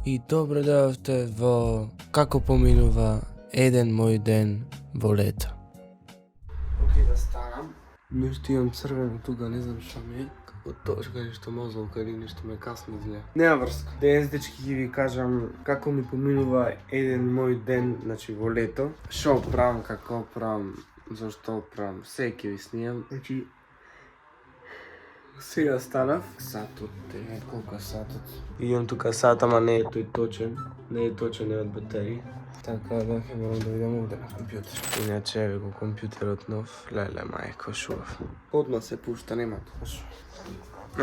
И добро дојавте во Како поминува еден мој ден во лето. Океј, да станам. Нешто имам црвено тука, не знам што ми е. Како точка, нешто мозолка или нешто ме касно изгледа. Нема врска. Денес, дечки, ќе ви кажам како ми поминува еден мој ден, значи во лето. Што правам, како правам, зашто правам, се ќе ви снимам. Значи, сега станав, сатот е, колку сатот? Имам тука сат, ама не е тој точен, не е точен, не од батерии. Така да ќе морам да видам овде на компјутер. Иначе еве го компјутерот нов, леле мајко шубав. Одма се пушта, нема тоа.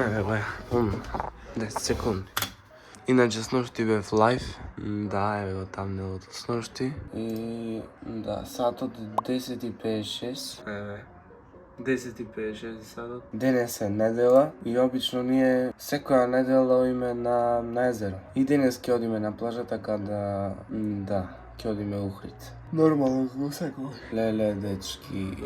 Еве бе, 10 секунди. Иначе сношти бев лайв, да, еве го тамнелото сношти. И да, сатот 10:56. Еве. 10:56 сатот. Денес е недела и обично ние секоја недела одиме на езеро. И денес ќе одиме на плажа, така да ќе одиме Ухрид. Нормално како секој. Леле, дечки.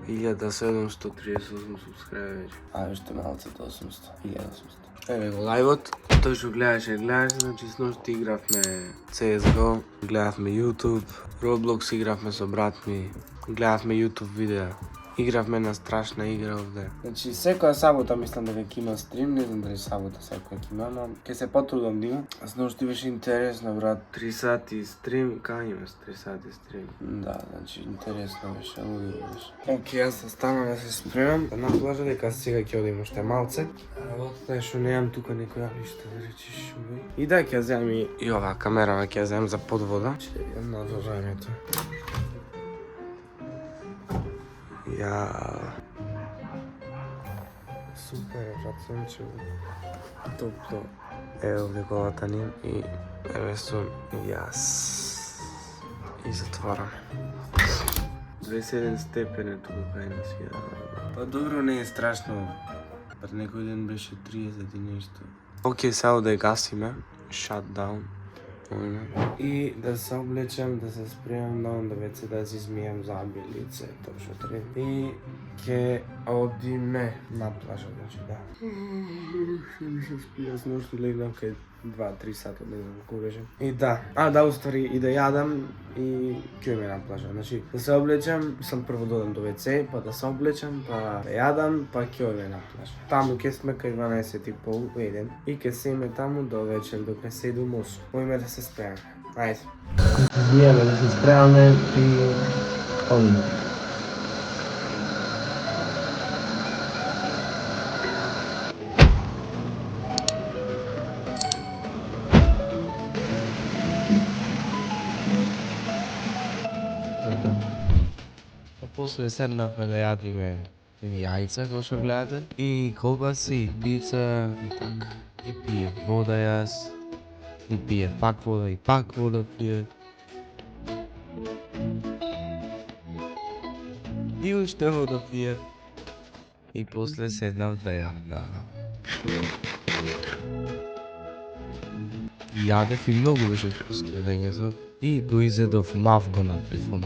1738 субскрайбери. А, уште малце до 800. 1800. Еве го лајвот. Тој што гледаше, значи сношти игравме CSGO, гледавме YouTube, Roblox игравме со брат ми, гледавме YouTube видеа. Игравме на страшна игра овде. Значи, секоја сабота мислам дека ќе има стрим, не знам дали сабота секоја ќе има, но ќе се потрудам да има. Сношти беше интересно, брат. 3 сати стрим, кај имаш 3 сати стрим? Да, значи, интересно беше, лудио беше. Океј, јас да станам да се спремам, на плажа дека сега ќе одим уште малце. Работата е што немам тука некоја ништо да речиш. И да, ќе земам и оваа камера, ќе земам за подвода. Ќе видам на времето. Ја... Супер, брат, сончево. Топло. Еве овде колата ни и еве сум јас. И затворам. 27 степени тука кај нас ја. Па добро, не е страшно. Пред некој ден беше 30 и нешто. Океј, сега да гасиме. Shutdown. И да се облечем, да се спремам на онда веќе да си измијам заби, лице, тоа што треба. И ќе одиме на плажа, значи да. Што ми се спија, сношто легнам кај 2-3 сата, не знам колку беше. И да, уствари и да јадам и ќе одиме на плажа. Значи, да се облечем, сам прво додам до WC, па да се облечем, па да јадам, па ќе одиме на плажа. Таму ќе сме кај 12:30, 1 и ќе седиме таму до вечер, док не се иду 8. Мојме да се спремаме. Ајде. Виеме да се спремаме и одиме. После седнавме да јадиме јајца, кој што гледате, и колбаси, пица, и пие вода јас, и пие пак вода, и пак вода пие. И уште вода пие. И после седнав да јадам. Јадев и многу беше вкусно денеска. И го изедов мавго на телефон.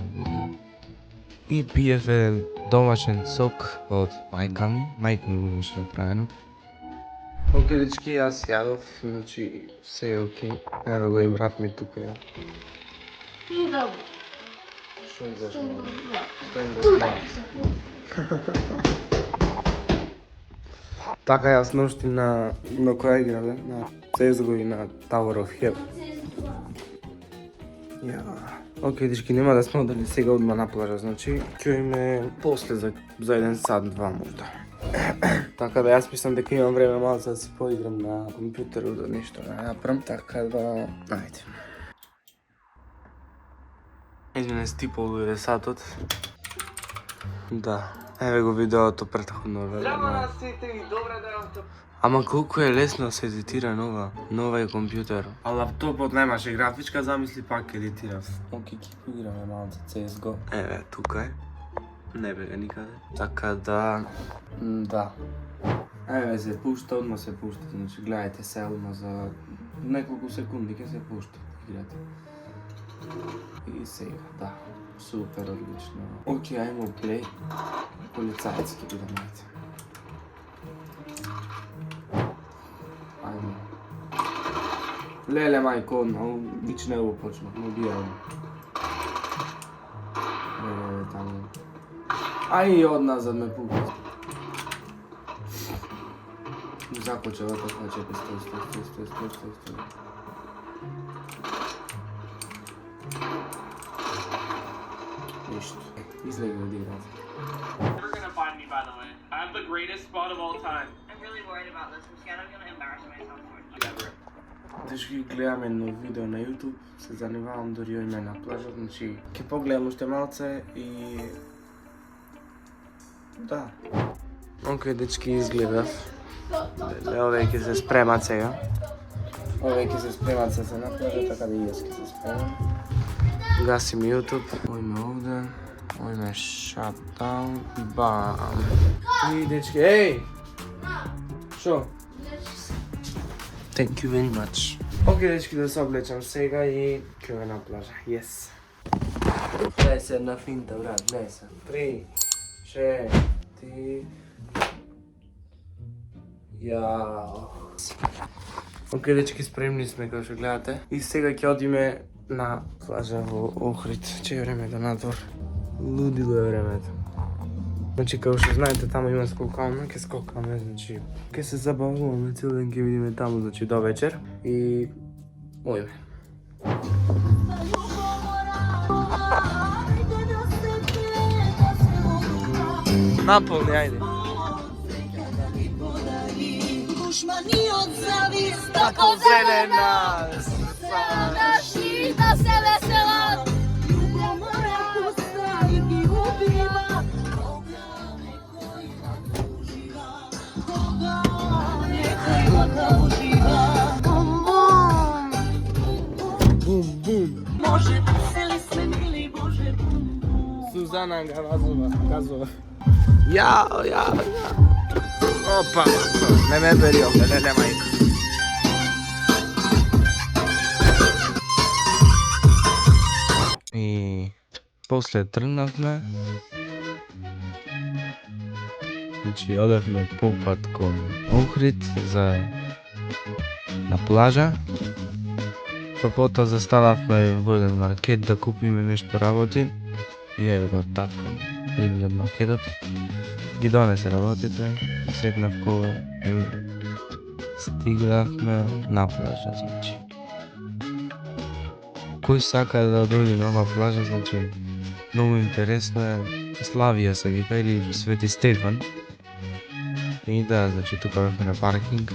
И пиев еден домашен сок од мајка ми беше направено. Океј, дечки, јас јадов, значи се е океј. Ево го и брат ми тука ја. Идам. Што идеш? Стоим да снимам. Така јас ношти на која играве, на CSGO и на Tower of Hell. Ја. Океј, дечки, нема да сме одели сега одма на плажа, значи ќе име после за 1 сат, 2 можда. Така да јас мислам дека имам време малце да си поиграм на компјутерот, да нешто да направам, така да... Ајде. Извине, стипол дојде сатот. Да, еве го видеото претходно. Здраво на сите и добре дојавте. Ама колку е лесно да се едитира нова е компјутер. А лаптопот немаше графичка, замисли пак едитирав. Океј, ќе поиграме малце CSGO. Еве, тука е. Не бега никаде. Така да... Да. Еве се пушта, одма се пушта. Значи, гледајте се одма за неколку секунди ќе се пушта играта. И сега, да. Супер, одлично. Океј, ајмо плей. Полицајци ќе бидам, ајде. Ајмо. Леле, мајко, бич не го почна, му убијам. Леле, таму. Ај, од назад ме пука. Закоча, да така чепе, стой. Ништо. Излеги од играта. Never gonna find me, by the way. I have the greatest spot of all time. I'm really worried about this. I'm scared I'm gonna embarrass myself for it. Never. Дечки, гледам едно видео на YouTube, се занимавам дори име на плажот, значи ќе погледам уште малце и... Да. Океј, дечки, изгледав. Овие ќе се спремат сега. Овие ќе се спремат се на плажот, така да и јас ќе се спремам. Гасим YouTube, ојме овде, ојме shutdown, бам. И дечки, еј! Шо? Thank you very much. Океј, дечки, да се облечам сега и ќе ме на плажа. Yes. Гледај се една финта, брат, гледај се. 3, 4... Јао. Океј, дечки, спремни сме, како што гледате. И сега ќе одиме на плажа во Охрид. Че е време да надвор. Лудило е времето. Значи, како што знаете, таму има скокална, ќе скокаме, значи... Ќе се забавуваме, цел ден ќе видиме таму, значи, до вечер. И... Ојме. Наполни, ајде. Tako zelena Naši da se vesela Ljubav moja pusta i ubiva Koga neko ima uživa Koga neko ima uživa Bum bum Bum. Može veseli sve mili Bože bum bum Suzana Gazova. Jao. Opa, ne me beri ovdje, ne majka. И после тргнавме. Значи одевме попат кон Охрид на плажа. Па потоа застанавме во еден маркет да купиме нешто работи. И еве го така. Идем од маркетот. Ги донесе работите, седнав кола и стигнавме на плажа, значи. Кој сака да дојде на оваа плажа, значи, многу интересно е. Славија се ги пели Свети Стефан. И да, значи, тука бевме на паркинг.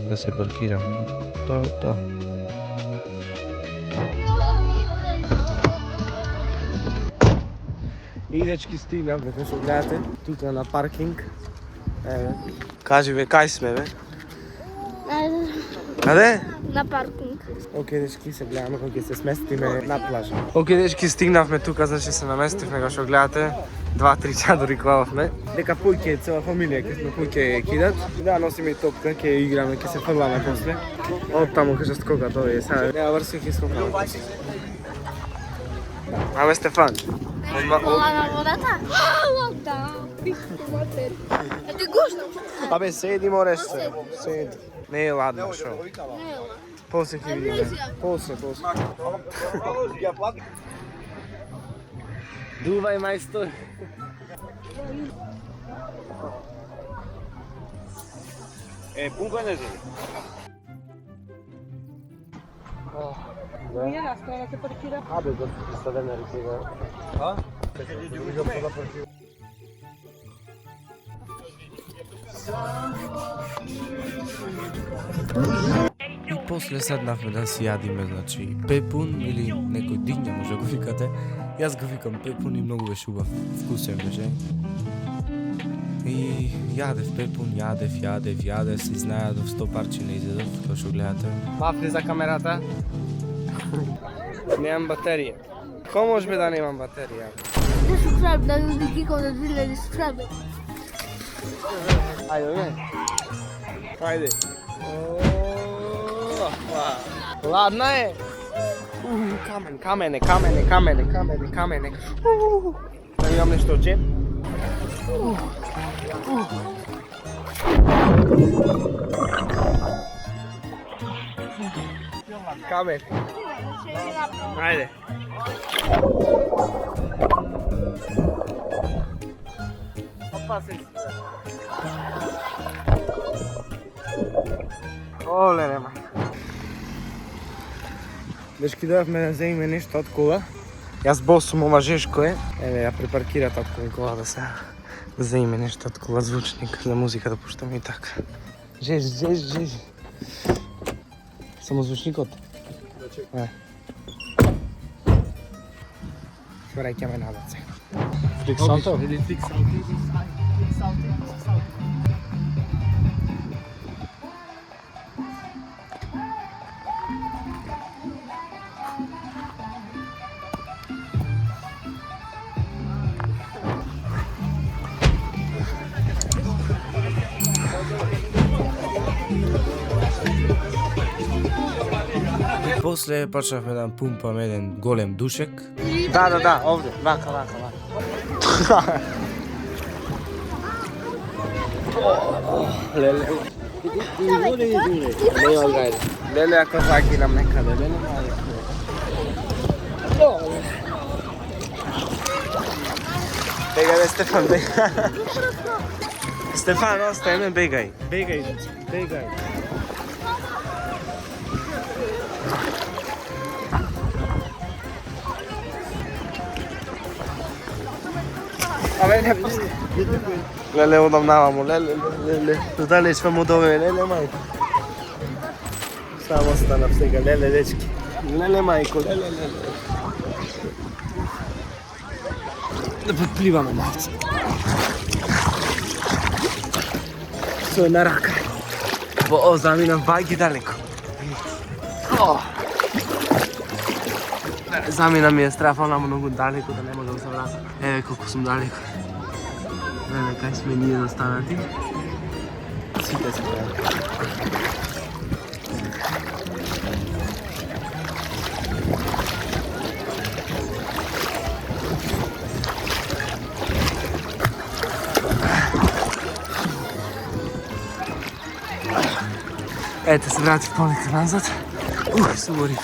Да се паркираме. Тоа. И дечки стигнавме, како што гледате, тука на паркинг. Еве. Кажи бе, кај сме бе? Каде? Na parking. Океј, дечки, се гледаме кога ќе се сместиме на плажа. Океј, дечки, стигнавме тука, значи се наместивме, како што гледате. 2-3 чадори клававме. Дека појќе цела фамилија, ке сме појќе кидат. Да, носиме и топка, ке играме, ке се фрламе после. Од таму кажа скока тоа е, сега неа врси ке скокаме. Абе, Стефан. Ова на водата? Да. Е ти гушно? Абе, седи мореш се. Седи. Не е ладно, шо? Не, После ќе видиме. После. Дувај, мајстор. Пунко не зели. Абе, да се даде на рекега. А? И после седнавме да си јадиме, значи, пепун или некој дигне, може го викате. Јас го викам пепун и многу беше убав, вкусен беше. И јадев пепун, јадев, се изнајадов 100 парчи не изедов, кој што гледате. Папни за камерата. Немам батерија. Ко може би да немам батерија? Да subscribe, да ljudi klikao da žele subscribe. Ајде, бе. Ајде. Ладна е. Камене. Да имам нешто од джеб. Камер. Ајде. Опа се. Оле, нема. Дечки, дојавме да земиме нешто од кола. Јас босум, ова жешко е. Еве, ја препаркира татко ми колата сега. Да земиме нешто од кола, звучник за музика да пуштаме и така. Жеж. Само звучникот? Да. Враќаме назад сега. Флик салто? Флик салто. После почнавме да пумпаме еден голем душек. Да, овде, вака. Леле. Леле, ако закинам некаде, леле, Бегај, Стефан, бегај. Стефан, остај ме, бегај. Бегај. Леле, одам наваму, леле. Додале све му дове, леле, мајко. Само останав сега, леле, дечки. Леле, мајко, леле. Да подпливаме малце. Со една рака. Заминам бајки далеко. Замина ми е страф, она многу далеко да не можам да се вратам. Еве колку сум далеко. Еве кај сме ние застанати. Сите се далеко. Ете се вратив полека назад. Се борив.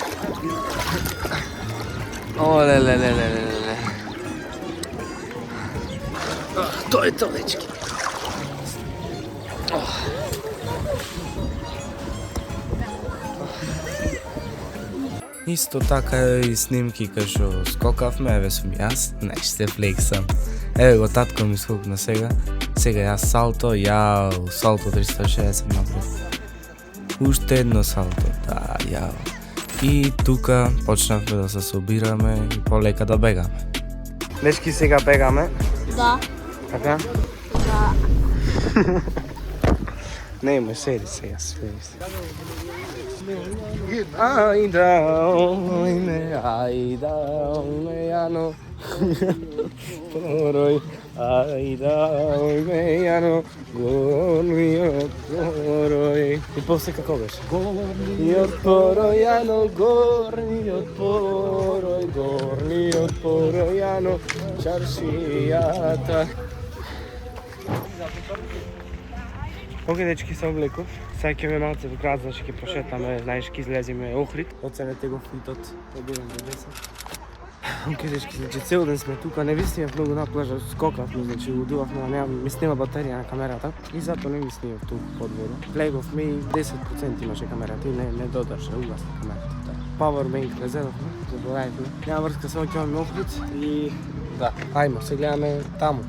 Леле. Тоа е тоа, дечки. Исто така и снимки кај што скокавме, еве сум јас, нешто се флексам. Еве го татко ми скокна сега. Сега јас салто, салто 360 направив. Уште едно салто, да, јао. И тука почнавме да се собираме и полека да бегаме. Дечки, сега бегаме? Да. Така? Да. Не има, седи сега, седи. Ајда, јано. Порој, ајда, јано. Горниот порој. И после како беше? Горниот порој, јано, горниот порој, јано, чаршијата. Океј, дечки, се облеков. Сега ќе ме малце во град, значи ќе пошетаме, знаеш, ќе излезиме Охрид. Оценете го флитот, од 1 до 10. Океј, дечки, значи цел ден сме тука, не виснивав многу на плажа, скокавме, значи удувавме, ми снима батерија на камерата и затоа не ми снимав тука под вода. Влеговме и 10% имаше камерата и не додржа, угасна камерата. Powerbank резервавме, заборавивме. Няма врска, само ќе имаме Охрид и да, ајмо, се гледаме таму.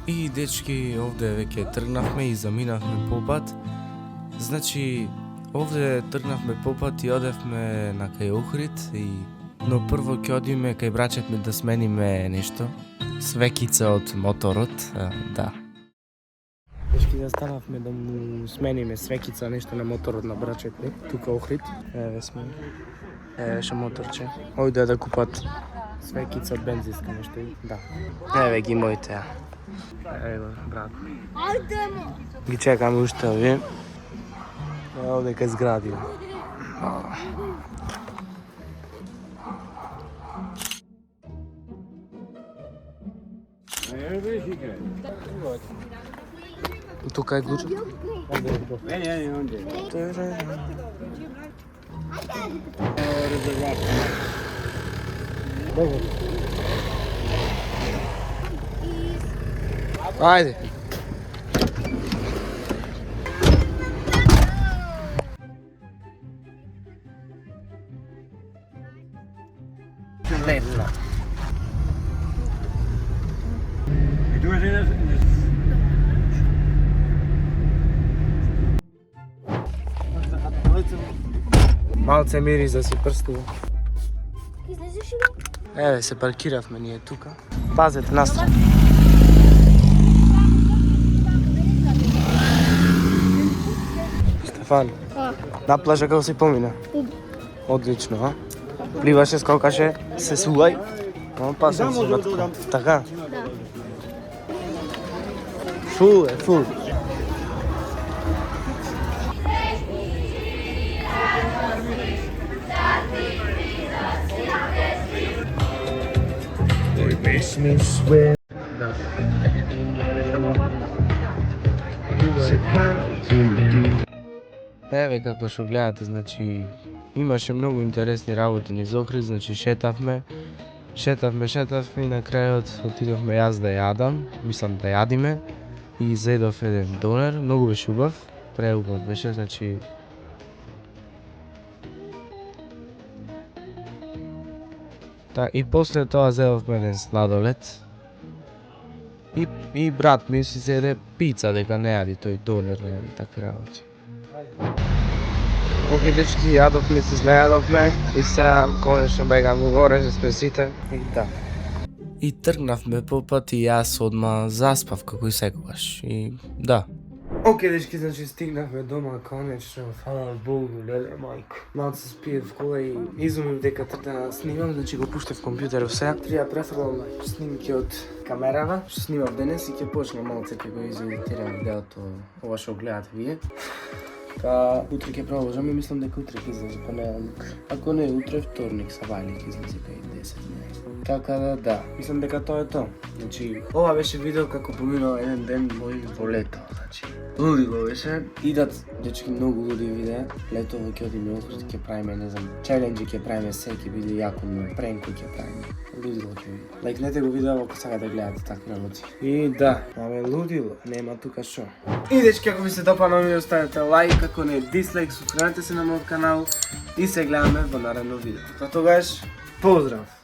И дечки, овде веќе тргнавме и заминавме по пат. Значи, овде тргнавме по пат и одевме на кај Охрид но прво ќе одиме кај брачет ми да смениме нешто. Свекица од моторот, да. Дечки, застанавме да му смениме свекица нешто на моторот на брачет ми, тука Охрид. Еве сме. Еве ше моторче. Ојде да купат свекица од бензинска нешто. Да. Еве ги моите. Ево, брат. Ги чекаме уште овие. Овде кај зградија. Тука е клучот. Е, онде. Ајде. Лепна. И доe in het... Малце мирис да си прстува. Излезеш ли? Еве се паркиравме ние тука. Пазете настрана. Стефан, на плажа како си помина? Одлично, а? Пливаше, скокаше, се сугај. Па сам се вртка. Така? Фул е, фул. Еве како што гледате, значи имаше многу интересни работи низ Охрид, значи шетавме и на крајот отидовме јас да јадам, мислам да јадиме и заедов еден донер, многу беше убав, преубав беше, значи и после тоа зедовме еден сладолед и брат ми си зеде пица дека не јади тој донер, не јади такви работи. Оке дечки, јадовме, се знајадовме и сега конечно бегаме горе, се сме сите и да. И тргнавме по пат и јас одма заспав како и секогаш и да. Оке дечки, значи стигнавме дома конечно, фала Богу, леле мајко. Малце се спие в кола и изумив дека тргна да снимам, значи го пуштав компјутеров сега. Треба префрлам снимки од камерава, што снимав денес и ќе почнем малце ќе го изедитирам видеото ова што гледате вие. Па утре ќе продолжам и мислам дека утре ќе излезе понеделник. Ако не утре вторник са вали ќе излезе кај 10 дни. Така да, мислам дека тоа е тоа. Значи, ова беше видео како поминува еден ден мој во лето, значи. Лудило беше. Идат, дечки, многу луди видеа. Летово ќе одиме во Охрид, ќе правиме, не знам, челенџи ќе правиме, се ќе биде јако, пренко ќе правиме. Лудило ќе биде. Лајкнете го видео ако сакате да гледате такви работи. И да, аме лудило, нема тука шо. И дечки, ако ви се допадна ми оставете лајк, ако не дислайк, субскрабете се на мојот канал и се гледаме во наредно видео. До тогаш, поздрав!